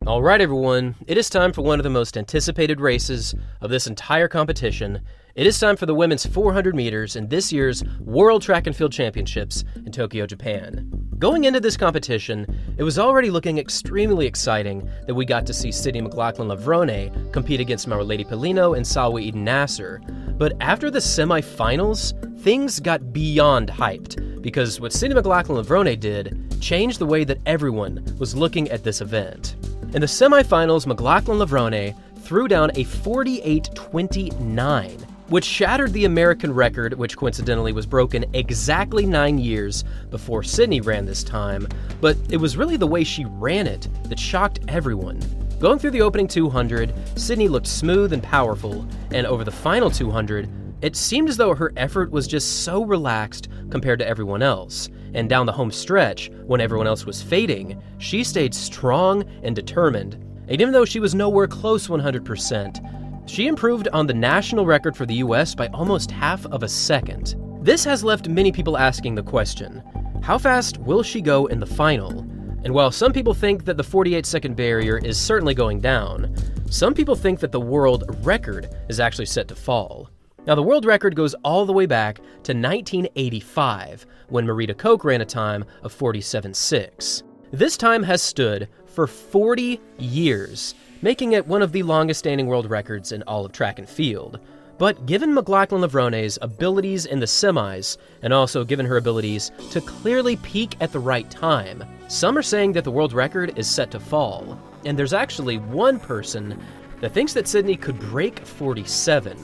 Alright everyone, it is time for one of the most anticipated races of this entire competition. It is time for the women's 400 meters in this year's World Track and Field Championships in Tokyo, Japan. Going into this competition, it was already looking extremely exciting that we got to see Sydney McLaughlin-Levrone compete against Marilady Polino and Salwa Eden Nasser. But after the semifinals, things got beyond hyped, because what Sydney McLaughlin-Levrone did changed the way that everyone was looking at this event. In the semifinals, McLaughlin-Levrone threw down a 48.29, which shattered the American record, which coincidentally was broken exactly 9 years before Sydney ran this time, but it was really the way she ran it that shocked everyone. Going through the opening 200, Sydney looked smooth and powerful, and over the final 200, it seemed as though her effort was just so relaxed compared to everyone else. And down the home stretch, when everyone else was fading, she stayed strong and determined. And even though she was nowhere close 100%, she improved on the national record for the US by almost half of a second. This has left many people asking the question, how fast will she go in the final? And while some people think that the 48-second barrier is certainly going down, some people think that the world record is actually set to fall. Now, the world record goes all the way back to 1985, when Marita Koch ran a time of 47.6. This time has stood for 40 years, making it one of the longest-standing world records in all of track and field. But given McLaughlin-Levrone's abilities in the semis, and also given her abilities to clearly peak at the right time, some are saying that the world record is set to fall. And there's actually one person that thinks that Sydney could break 47.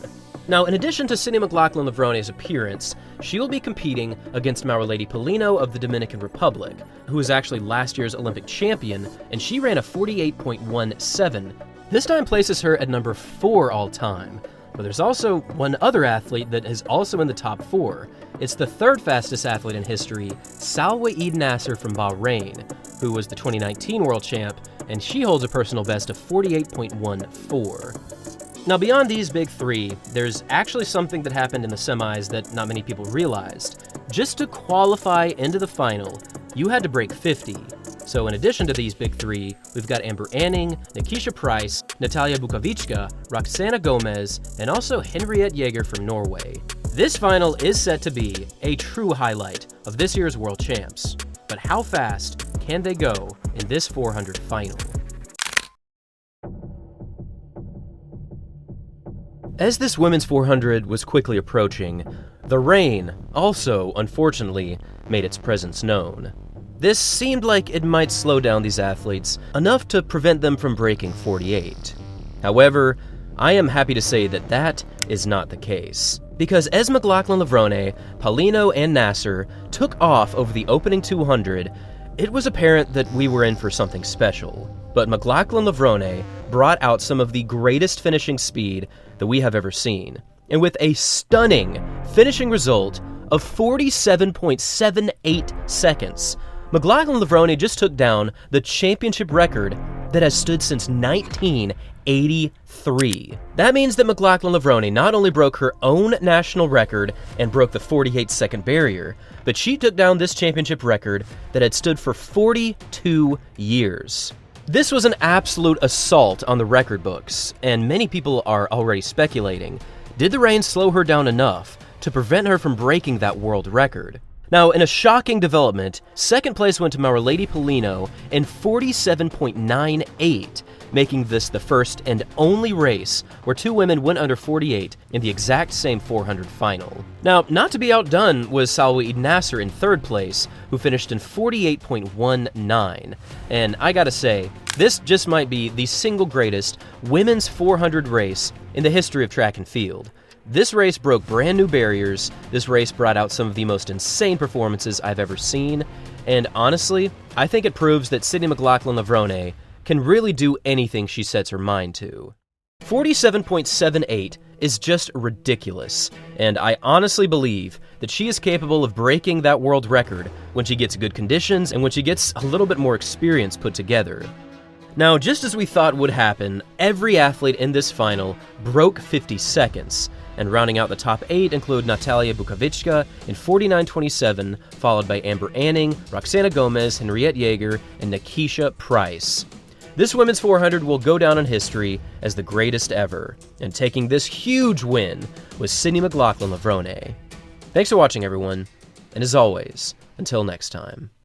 Now, in addition to Sydney McLaughlin-Levrone's appearance, she will be competing against Marilady Polino of the Dominican Republic, who was actually last year's Olympic champion, and she ran a 48.17. This time places her at number 4 all time. But there's also one other athlete that is also in the top 4. It's the third fastest athlete in history, Salwa Eden Nasser from Bahrain, who was the 2019 world champ, and she holds a personal best of 48.14. Now, beyond these big three, there's actually something that happened in the semis that not many people realized. Just to qualify into the final, you had to break 50. So in addition to these big three, we've got Amber Anning, Nikisha Price, Natalia Bukovička, Roxana Gomez, and also Henriette Jaeger from Norway. This final is set to be a true highlight of this year's World Champs. But how fast can they go in this 400 final? As this women's 400 was quickly approaching, the rain also, unfortunately, made its presence known. This seemed like it might slow down these athletes enough to prevent them from breaking 48. However, I am happy to say that that is not the case. Because as McLaughlin-Levrone, Polino, and Nasser took off over the opening 200, it was apparent that we were in for something special. But McLaughlin-Levrone brought out some of the greatest finishing speed that we have ever seen. And with a stunning finishing result of 47.78 seconds, McLaughlin-Levrone just took down the championship record that has stood since 1983. That means that McLaughlin-Levrone not only broke her own national record and broke the 48-second barrier, but she took down this championship record that had stood for 42 years. This was an absolute assault on the record books, and many people are already speculating, did the rain slow her down enough to prevent her from breaking that world record? Now, in a shocking development, second place went to Marilady Polino in 47.98, making this the first and only race where two women went under 48 in the exact same 400 final. Now, not to be outdone was Salwa Eden Nasser in third place, who finished in 48.19. And I gotta say, this just might be the single greatest women's 400 race in the history of track and field. This race broke brand new barriers, this race brought out some of the most insane performances I've ever seen, and honestly, I think it proves that Sydney McLaughlin-Levrone can really do anything she sets her mind to. 47.78 is just ridiculous, and I honestly believe that she is capable of breaking that world record when she gets good conditions and when she gets a little bit more experience put together. Now, just as we thought would happen, every athlete in this final broke 50 seconds, and rounding out the top 8 include Natalia Bukovička in 49.27, followed by Amber Anning, Roxana Gomez, Henriette Jaeger, and Nikisha Price. This women's 400 will go down in history as the greatest ever, and taking this huge win was Sydney McLaughlin-Levrone. Thanks for watching, everyone, and as always, until next time.